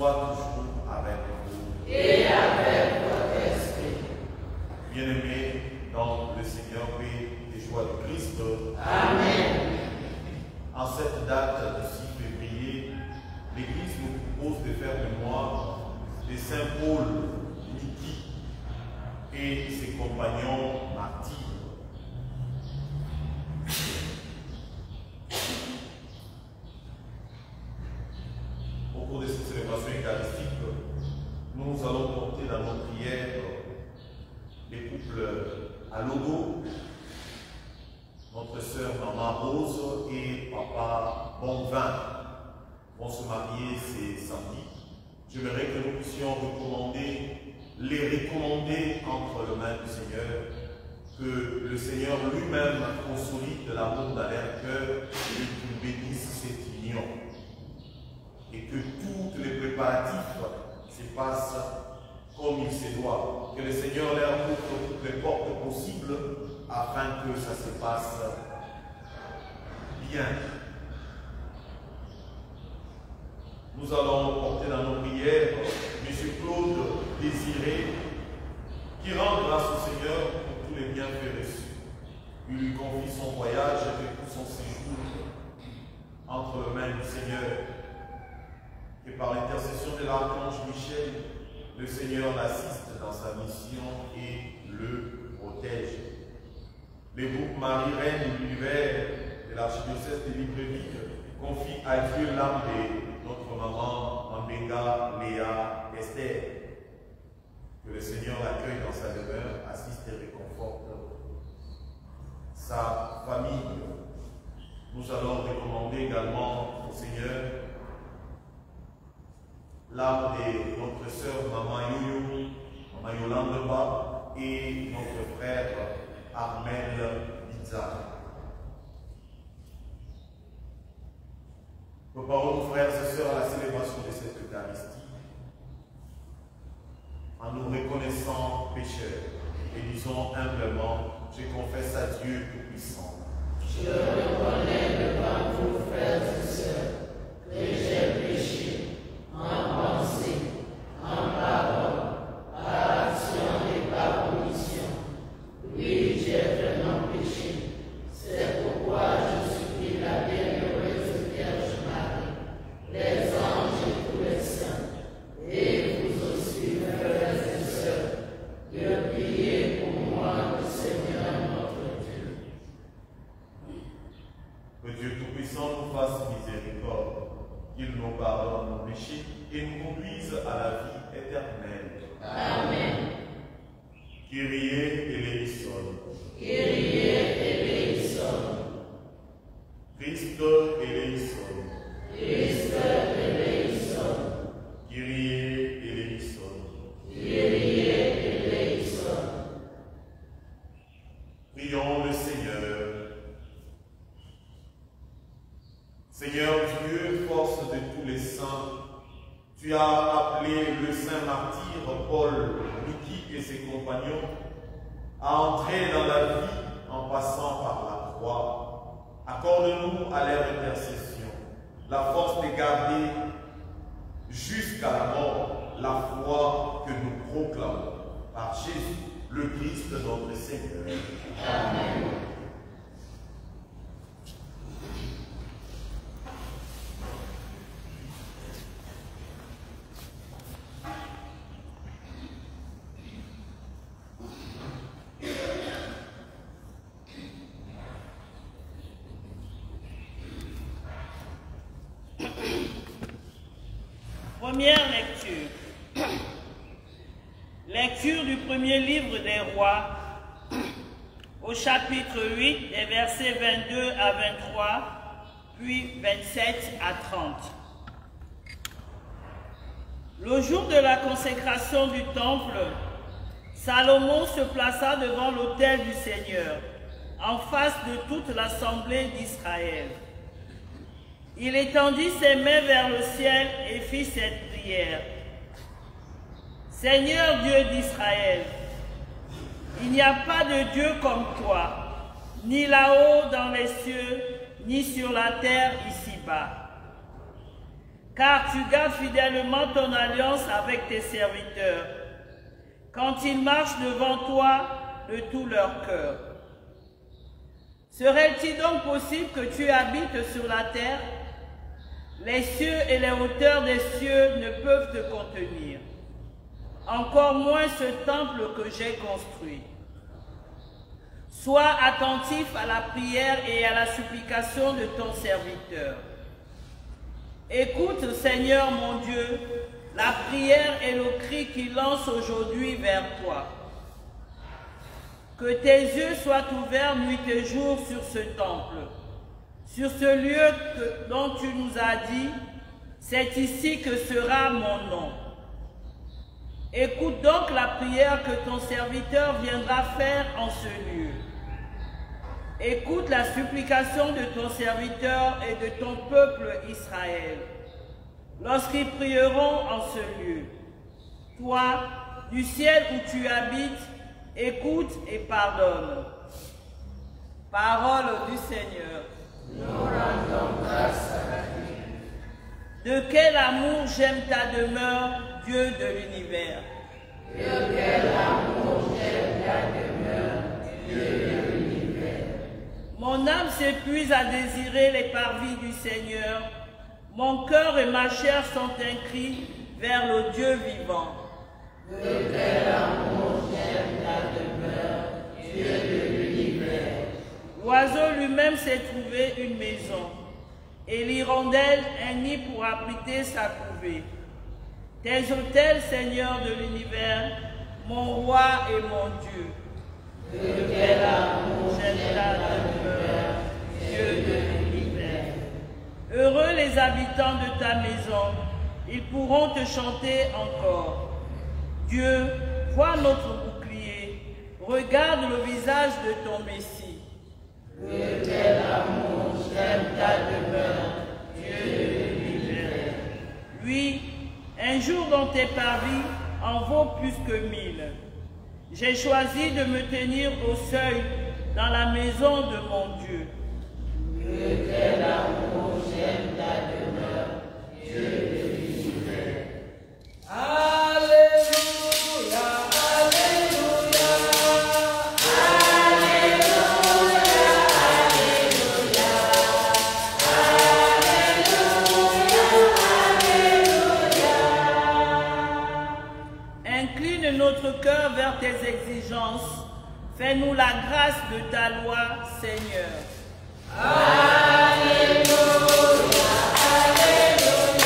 soit toujours avec vous. Et avec votre esprit. Bien-aimés dans le Seigneur, paix et joie de Christ. Amen. En cette date du 6 février, l'Église nous propose de faire mémoire de Saint Paul Niki et ses compagnons martyrs. Au cours de cette célébration eucharistique, nous allons porter dans nos prières les couples à Logo, notre sœur Maman Rose et Papa Bonvin vont se marier ces samedis. J'aimerais que nous puissions les recommander entre les mains du Seigneur, que le Seigneur lui-même consolide l'amour dans leur cœur et qu'il bénisse cette union. Et que tous les préparatifs se passent comme il se doit. Que le Seigneur leur ouvre toutes les portes possibles afin que ça se passe bien. Nous allons porter dans nos prières M. Claude Désiré, qui rend grâce au Seigneur pour tous les bienfaits reçus. Il lui confie son voyage et tout son séjour entre les mains du Seigneur. Et par l'intercession de l'archange Michel, le Seigneur l'assiste dans sa mission et le protège. Le groupe Marie-Reine de l'univers de l'archidiocèse de Libreville confie à Dieu l'âme de notre maman Ambenga Léa Esther. Que le Seigneur l'accueille dans sa demeure, assiste et réconforte sa famille. Nous allons recommander également au Seigneur l'âme de notre sœur Maman Yoyo, Maman Yolande Ba et notre frère Armel Bizarre. Préparons nos frères et sœurs à la célébration de cette Eucharistie en nous reconnaissant pécheurs et disons humblement: je confesse à Dieu Tout-Puissant. Je reconnais devant vous, frères et sœurs, que j'ai péché en pensée, en parole, par action et par omission. Oui, j'ai vraiment péché. C'est pourquoi je supplie la bienheureuse Vierge Marie, les anges et tous les saints, et vous aussi, frères et sœurs, de prier pour moi, le Seigneur notre Dieu. Que Dieu Tout-Puissant nous fasse miséricorde, qu'il nous pardonne nos péchés et nous conduise à la vie éternelle. Amen. Kyrie eleison. Kyrie eleison. Christ eleison. Christ eleison. Kyrie eleison. Kyrie eleison. Prions le Seigneur. Seigneur Dieu, force de tous les saints, tu as appelé le saint martyr Paul Niki et ses compagnons à entrer dans la vie en passant par la croix. Accorde-nous à leur intercession la force de garder jusqu'à la mort la foi que nous proclamons par Jésus, le Christ notre Seigneur. Amen. Première lecture. Lecture du premier livre des rois, au chapitre 8, des versets 22 à 23, puis 27 à 30. Le jour de la consécration du temple, Salomon se plaça devant l'autel du Seigneur, en face de toute l'assemblée d'Israël. Il étendit ses mains vers le ciel et fit cette prière. Seigneur Dieu d'Israël, il n'y a pas de Dieu comme toi, ni là-haut dans les cieux, ni sur la terre ici-bas. car tu gardes fidèlement ton alliance avec tes serviteurs, quand ils marchent devant toi de tout leur cœur. Serait-il donc possible que tu habites sur la terre? Les cieux et les hauteurs des cieux ne peuvent te contenir, encore moins ce temple que j'ai construit. Sois attentif à la prière et à la supplication de ton serviteur. Écoute, Seigneur mon Dieu, la prière et le cri qu'il lance aujourd'hui vers toi. Que tes yeux soient ouverts nuit et jour sur ce temple, sur ce lieu dont tu nous as dit, c'est ici que sera mon nom. Écoute donc la prière que ton serviteur viendra faire en ce lieu. Écoute la supplication de ton serviteur et de ton peuple Israël, lorsqu'ils prieront en ce lieu. Toi, du ciel où tu habites, écoute et pardonne. Parole du Seigneur. Nous rendons grâce à Dieu. De quel amour j'aime ta demeure, Dieu de l'univers. De quel amour j'aime ta demeure, Dieu de l'univers. Mon âme s'épuise à désirer les parvis du Seigneur. Mon cœur et ma chair sont un cri vers le Dieu vivant. De quel amour j'aime ta demeure, Dieu de l'univers. L'oiseau lui-même s'est trouvé une maison, et l'hirondelle un nid pour abriter sa couvée. Tes autels, Seigneur de l'univers, mon roi et mon Dieu. De quel amour j'aime ta demeure, Dieu de l'univers. Heureux les habitants de ta maison, ils pourront te chanter encore. Dieu, vois notre bouclier, regarde le visage de ton Messie. De quel amour j'aime ta demeure, Dieu de l'univers. Lui, un jour dans tes parvis en vaut plus que 1000. J'ai choisi de me tenir au seuil dans la maison de mon Dieu. De quel amour j'aime ta demeure, Dieu de l'univers. Alléluia, Alléluia, Incline notre cœur vers tes exigences. Fais-nous la grâce de ta loi, Seigneur. Alléluia, Alléluia,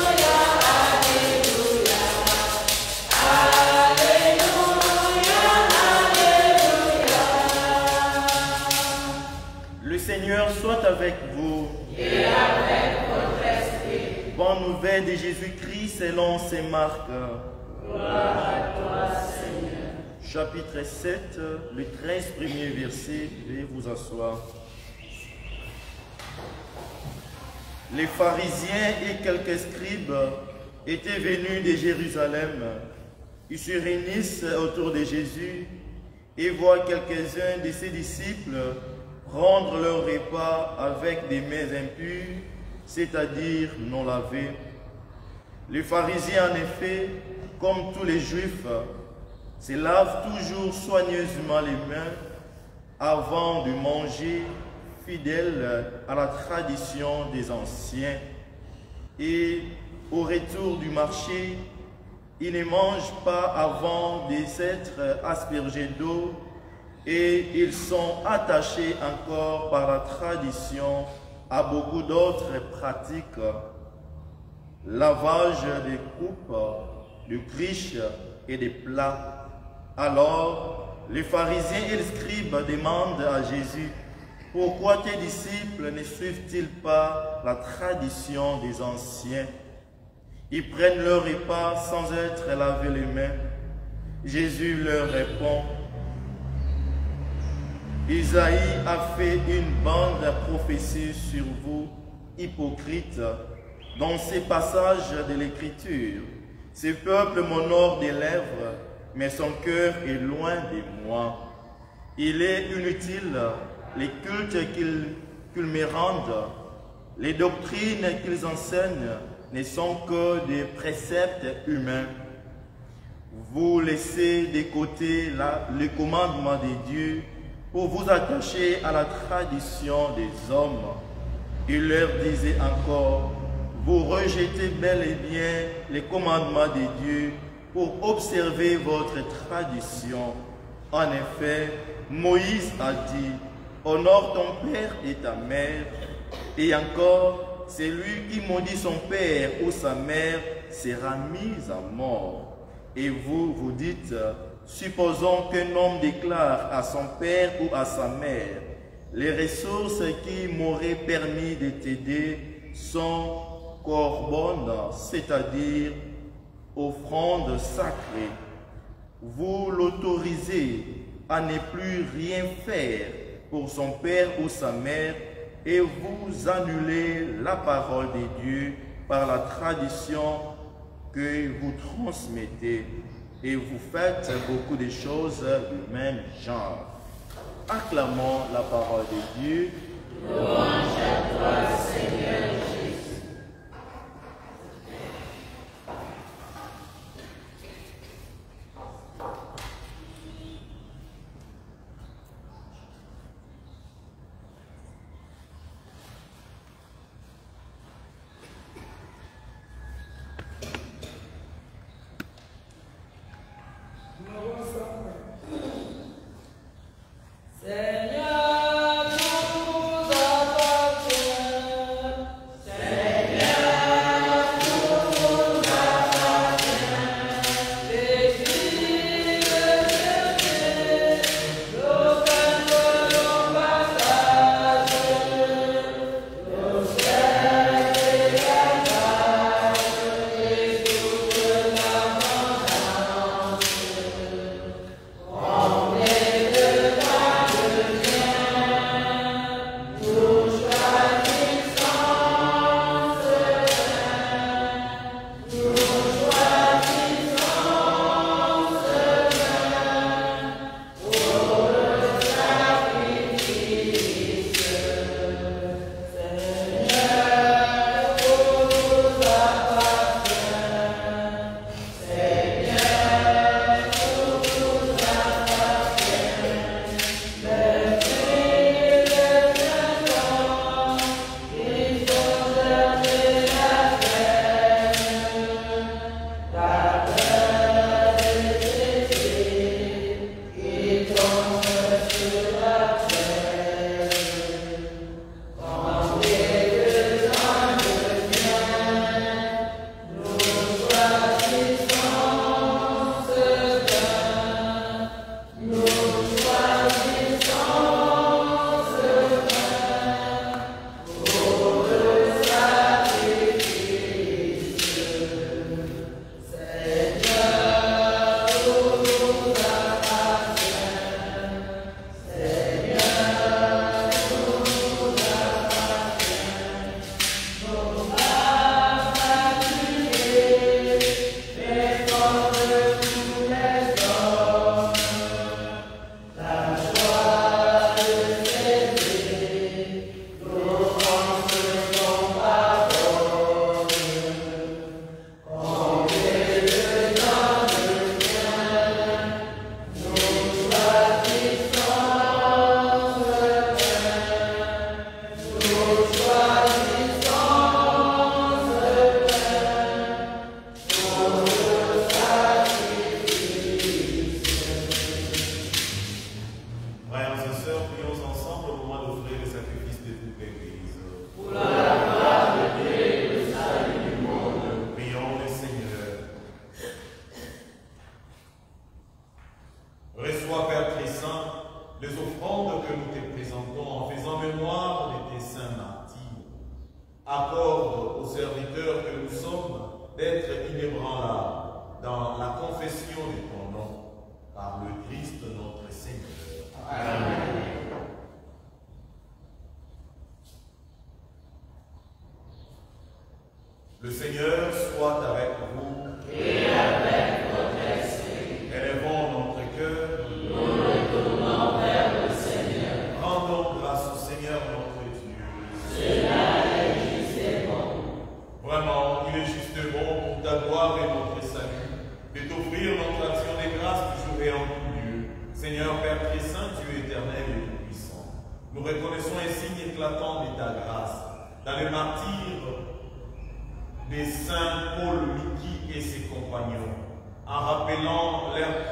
Alléluia, Alléluia, Alléluia, Alléluia. Le Seigneur soit avec vous. Et avec votre esprit. Bonne nouvelle de Jésus-Christ selon saint Marc. Gloire à toi, Seigneur. Chapitre 7, le 13 premier verset, veuillez vous asseoir. Les pharisiens et quelques scribes étaient venus de Jérusalem. Ils se réunissent autour de Jésus et voient quelques-uns de ses disciples prendre leur repas avec des mains impures, c'est-à-dire non lavées. Les pharisiens, en effet, comme tous les Juifs, se lavent toujours soigneusement les mains avant de manger, fidèles à la tradition des anciens. Et au retour du marché, ils ne mangent pas avant de s'être aspergés d'eau et ils sont attachés encore par la tradition à beaucoup d'autres pratiques. Lavage des coupes, de criches et des plats. Alors, les pharisiens et les scribes demandent à Jésus, « Pourquoi tes disciples ne suivent-ils pas la tradition des anciens? Ils prennent leur repas sans être lavés les mains. » Jésus leur répond, « Isaïe a fait une bande prophétie sur vous, hypocrites, dans ces passages de l'Écriture. Ce peuple m'honore des lèvres, mais son cœur est loin de moi. Il est inutile les cultes qu'ils me rendent. Les doctrines qu'ils enseignent ne sont que des préceptes humains. Vous laissez de côté le commandement de Dieu pour vous attacher à la tradition des hommes. Il leur disait encore, vous rejetez bel et bien les commandements de Dieu pour observer votre tradition. En effet, Moïse a dit, honore ton père et ta mère. Et encore, celui qui maudit son père ou sa mère sera mis à mort. Et vous, vous dites, supposons qu'un homme déclare à son père ou à sa mère, les ressources qui m'auraient permis de t'aider sont corbones, c'est-à-dire offrandes sacrées. Vous l'autorisez à ne plus rien faire pour son père ou sa mère et vous annulez la parole de Dieu par la tradition que vous transmettez et vous faites beaucoup de choses du même genre. Acclamons la parole de Dieu. Louange à toi, Seigneur Jésus. Seigneur, nous appartient. accorde aux serviteurs que nous sommes d'être inébranlables dans la confession de ton nom, par le Christ notre Seigneur. Amen. Le Seigneur soit avec vous. Et avec votre esprit. Élevons notre cœur. Nous le tournons vers le Seigneur. Rendons grâce au Seigneur notre Dieu. Cela est reconnaissons un signe éclatant de ta grâce. Dans le martyr des saints Paul, Mickey et ses compagnons, en rependant leur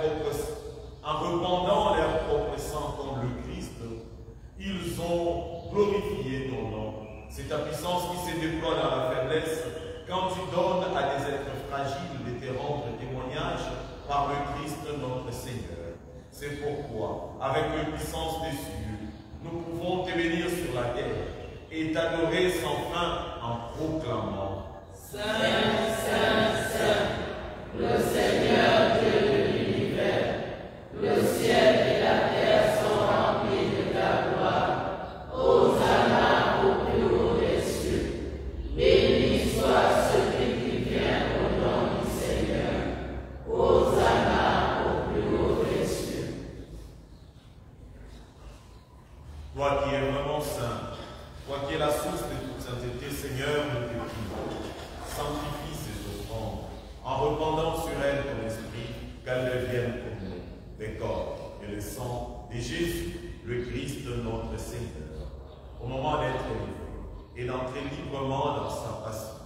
propre sang comme le Christ, ils ont glorifié ton nom. C'est ta puissance qui se déploie dans la faiblesse quand tu donnes à des êtres fragiles de te rendre témoignage par le Christ notre Seigneur. C'est pourquoi, avec la puissance des cieux, nous pouvons te bénir sur la terre et t'adorer sans fin en proclamant: Saint, Saint, Saint, le Seigneur Dieu de l'univers, le ciel et la terre sont remplis de ta gloire. Hosanna au plus haut des cieux. Béni soit celui qui vient au nom du Seigneur. Hosanna au plus haut des cieux. Toi qui es vraiment saint, toi qui es la source de toute sainteté, Seigneur, nous te prions. Sanctifie ces offrandes, en répandant sur elles ton esprit, qu'elles deviennent pour nous le corps et le sang de Jésus, le Christ notre Seigneur. Au moment d'être livré et d'entrer librement dans sa passion,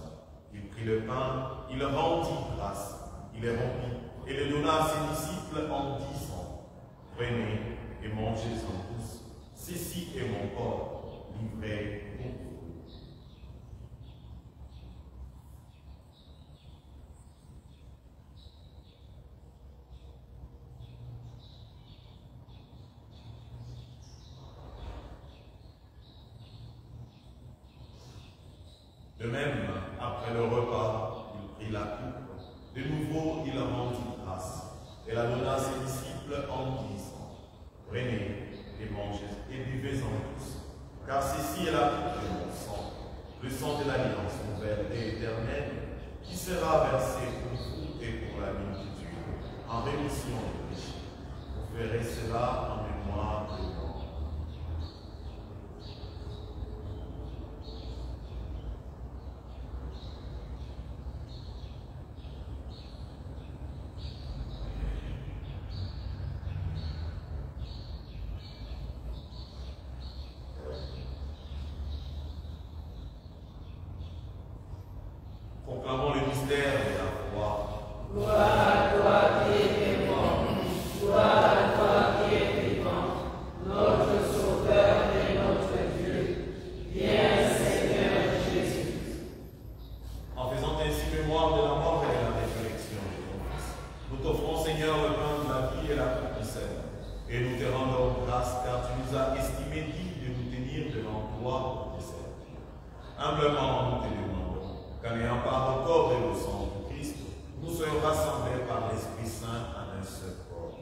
il prit le pain, il rendit grâce, il le rompit et le donna à ses disciples en disant: Prenez et mangez-en tous, ceci est mon corps, livré pour vous. De même, après le repas, il prit la coupe. De nouveau, il rendit grâce et la donna à ses disciples en disant: Prenez et mangez et buvez-en tous, car ceci est la coupe de mon sang, le sang de l'alliance nouvelle et éternelle, qui sera versé pour vous et pour la multitude en rémission des péchés. Vous ferez cela en mémoire de moi. Proclamons le mystère de la foi. Gloire à toi qui es vivant, gloire à toi qui es vivant, notre Sauveur et notre Dieu. Viens, Seigneur Jésus. En faisant ainsi mémoire de la mort et de la résurrection de ton Fils, nous t'offrons, Seigneur, le pain de la vie et la coupe du sel. Et nous te rendons grâce car tu nous as estimés dignes de nous tenir devant toi pour te servir. Humblement, nous te demandons qu'en ayant part au corps et au sang du Christ, nous soyons rassemblés par l'Esprit Saint en un seul corps.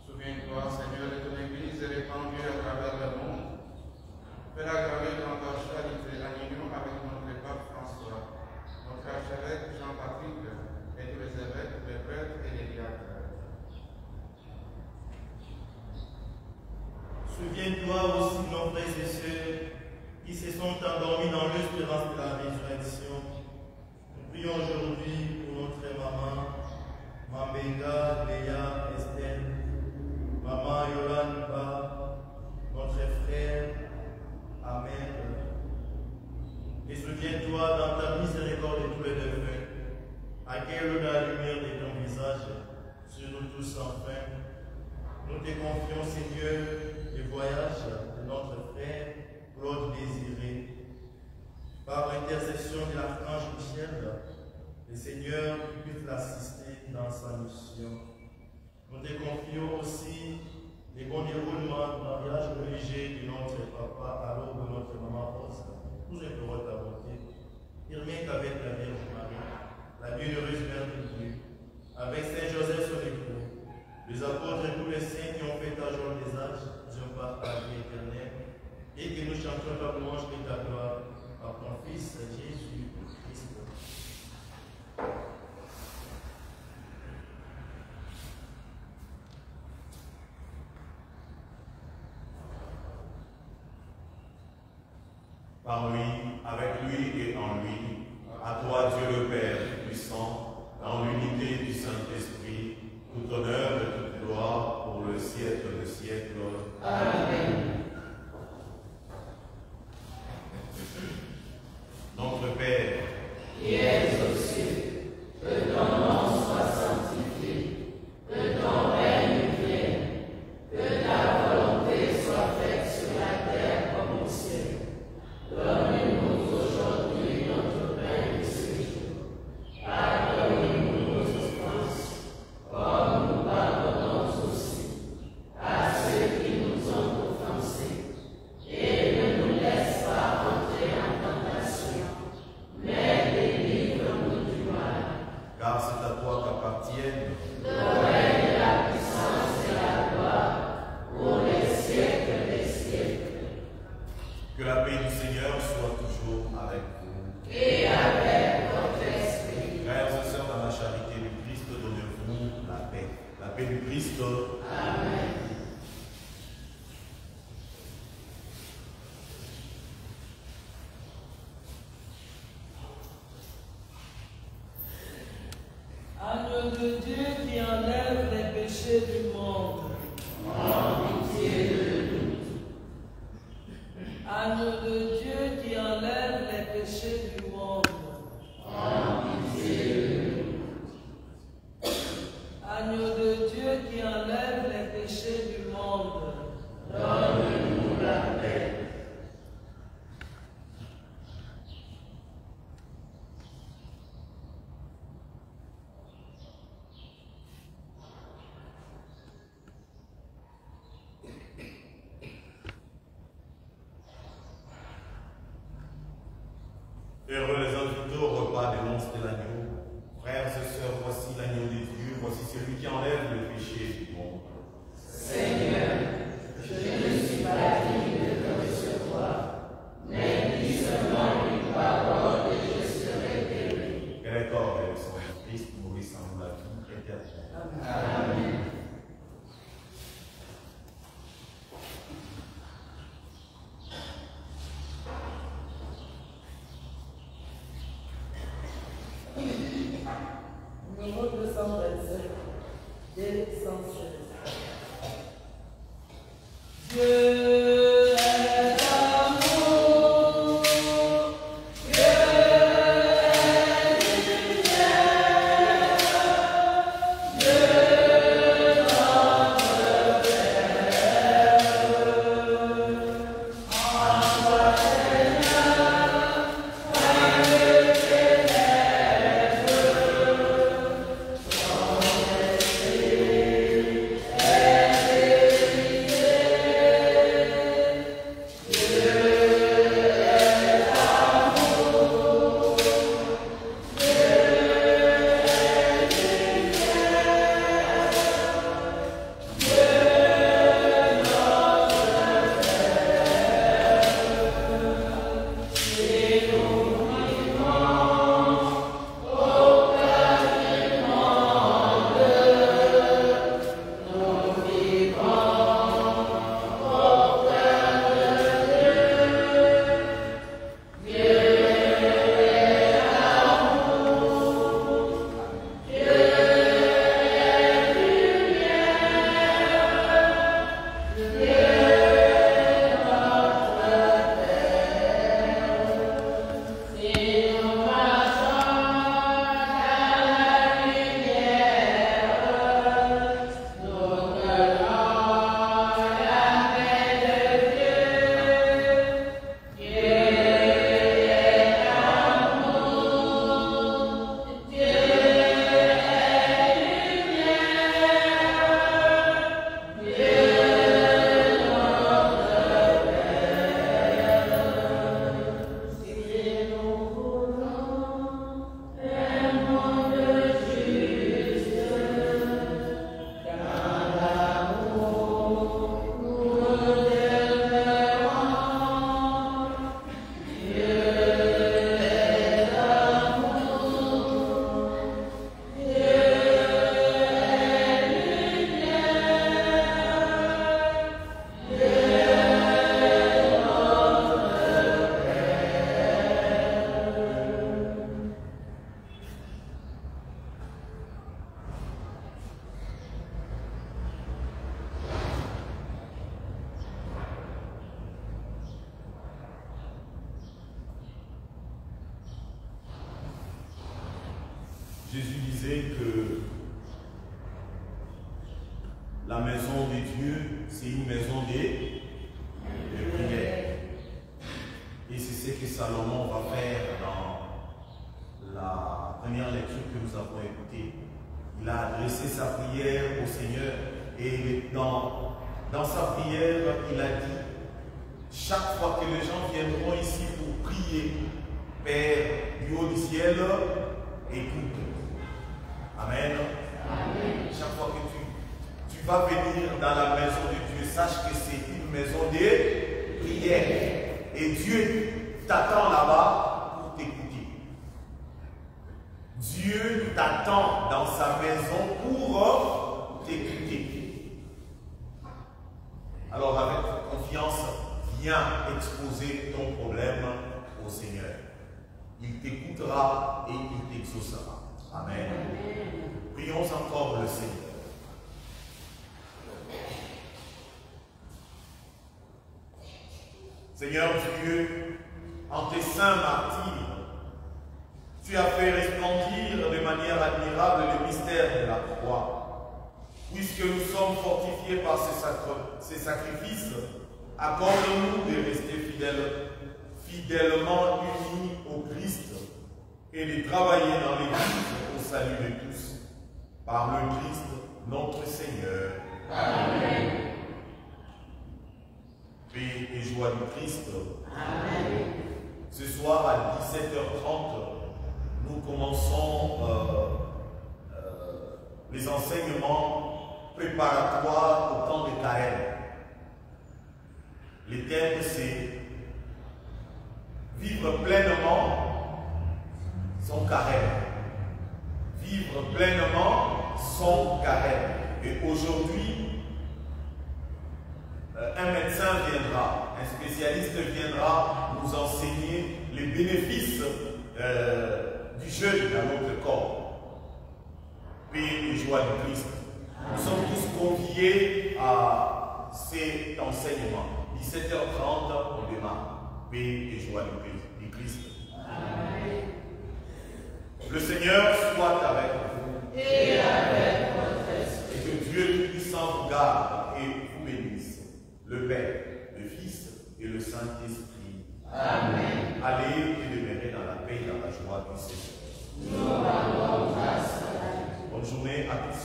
Souviens-toi, Seigneur, de ton Église répandue à travers le monde. Fais-la graver dans ta charité en union avec notre pape François, notre archevêque Jean-Patrick et tous les évêques, les prêtres et les diacres. Souviens-toi aussi de nos frères et sœurs qui se sont endormis dans l'espérance de la résurrection. Nous prions aujourd'hui pour notre maman, Mambéga, Léa, Estelle, maman Yolande, notre frère, Ahmed. Et souviens-toi dans ta miséricorde de tous les défunts. Accueille-le dans la lumière de ton visage, sur nous tous enfin. Nous te confions, Seigneur, le voyage de notre frère Claude Désiré. Par l'intercession de l'archange Michel, le Seigneur puisse l'assister dans sa mission. Nous te confions aussi les bons déroulements du mariage religieux de notre papa à l'aube de notre maman Rose. Nous implorons ta bonté. Irmine qu'avec la Vierge Marie, la bienheureuse Mère de Dieu, avec Saint Joseph son époux, les apôtres et tous les saints qui ont fait ta joie des âges, nous part à la vie éternelle, et que nous chantions ta louange et ta gloire par ton Fils Jésus Christ. Par lui, avec lui et en lui, à toi Dieu le Père puissant, dans l'unité du Saint-Esprit, tout honneur et toute gloire pour le siècle Agneau de Dieu qui enlève les péchés du monde. Prends pitié de nous. Agneau de Dieu qui enlève les péchés du monde. Prends pitié de nous. Agneau de Dieu qui enlève les péchés du monde. Donne-nous la paix. Heureux les invités au repas des noces de l'agneau. Frères et sœurs, voici l'agneau de Dieu, voici celui qui enlève le péché du monde. Seigneur, je ne suis pas digne de te recevoir, mais dis seulement une parole et je serai guéri. Que le corps et le sang de Christ nourrissent en nous la vie éternelle. Amen. Numéro 227, dès 116. Dieu est amour, Dieu est lumière, Dieu notre Père. En toi Seigneur, avec tes lèvres, ton esprit est Jésus disait que la maison de Dieu, c'est une maison de prière. Et c'est ce que Salomon va faire dans la première lecture que nous avons écoutée. Il a adressé sa prière au Seigneur et dans sa prière, il a dit, chaque fois que les gens viendront ici pour prier, Père du haut du ciel, écoute. Amen. Amen. Chaque fois que tu vas venir dans la maison de Dieu, sache que c'est une maison de prière. Et Dieu t'attend là-bas pour t'écouter. Dieu t'attend dans sa maison pour t'écouter. Alors avec confiance, viens exposer ton problème au Seigneur. Il t'écoutera et il t'exaucera. Amen. Prions encore le Seigneur. Seigneur Dieu, en tes saints martyrs, tu as fait resplendir de manière admirable le mystère de la croix. Puisque nous sommes fortifiés par ces sacrifices, accorde-nous de rester fidèlement unis au Christ et de travailler dans l'Église au salut de tous. Par le Christ, notre Seigneur. Amen. Paix et joie du Christ. Amen. Ce soir à 17h30, nous commençons les enseignements préparatoires au temps de Carême. Le thème c'est vivre pleinement son carême. Vivre pleinement son carême. Et aujourd'hui, un médecin viendra, un spécialiste viendra nous enseigner les bénéfices du jeûne dans notre corps. Paix et joie du Christ. Nous sommes tous conviés à cet enseignement. 17h30, on démarre. Paix et joie du Christ. Amen. Le Seigneur soit avec vous. Et avec votre esprit. Et que Dieu Tout-Puissant vous garde et vous bénisse. Le Père, le Fils et le Saint-Esprit. Amen. Allez et demeurez dans la paix et dans la joie du Seigneur. Nous rendons grâce à Dieu. Bonne journée à tous.